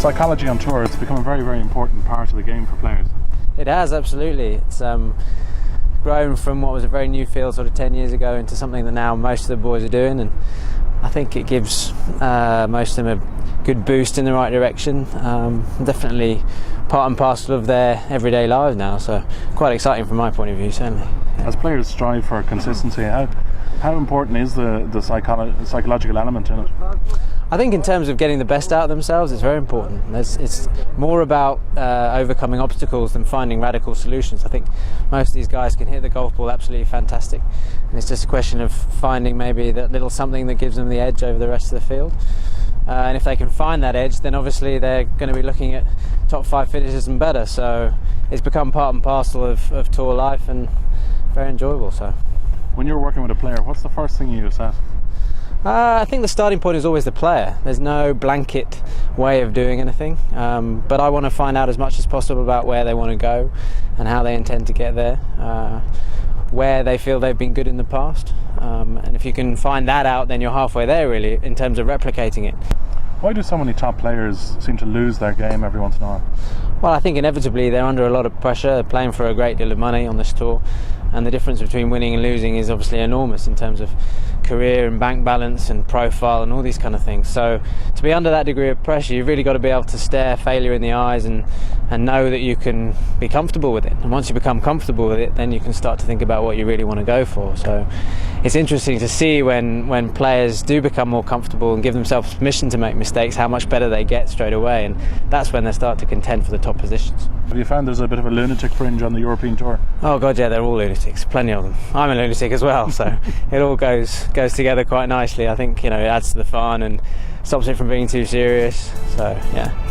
Psychology on tour, it's become a very, very important part of the game for players. It has, absolutely. It's grown from what was a very new field sort of 10 years ago into something that now most of the boys are doing, and I think it gives most of them a good boost in the right direction. Definitely part and parcel of their everyday lives now, so quite exciting from my point of view, certainly. As players strive for consistency, how important is the psychological element in it? I think in terms of getting the best out of themselves, it's very important. It's more about overcoming obstacles than finding radical solutions. I think most of these guys can hit the golf ball absolutely fantastic, and it's just a question of finding maybe that little something that gives them the edge over the rest of the field. And if they can find that edge, then obviously they're going to be looking at top 5 finishes and better. So it's become part and parcel of tour life, and very enjoyable. So, when you're working with a player, what's the first thing you assess? I think the starting point is always the player. There's no blanket way of doing anything, but I want to find out as much as possible about where they want to go and how they intend to get there, where they feel they've been good in the past, and if you can find that out, then you're halfway there really in terms of replicating it. Why do so many top players seem to lose their game every once in a while? Well, I think inevitably they're under a lot of pressure. They're playing for a great deal of money on this tour, and the difference between winning and losing is obviously enormous in terms of career and bank balance and profile and all these kind of things. So to be under that degree of pressure, you've really got to be able to stare failure in the eyes and know that you can be comfortable with it. And once you become comfortable with it, then you can start to think about what you really want to go for. So it's interesting to see when players do become more comfortable and give themselves permission to make mistakes, how much better they get straight away, and that's when they start to contend for the top positions. Have you found there's a bit of a lunatic fringe on the European tour? Oh god, yeah, they're all lunatics, plenty of them. I'm a lunatic as well, so it all goes together quite nicely. I think, it adds to the fun and stops it from being too serious. So yeah.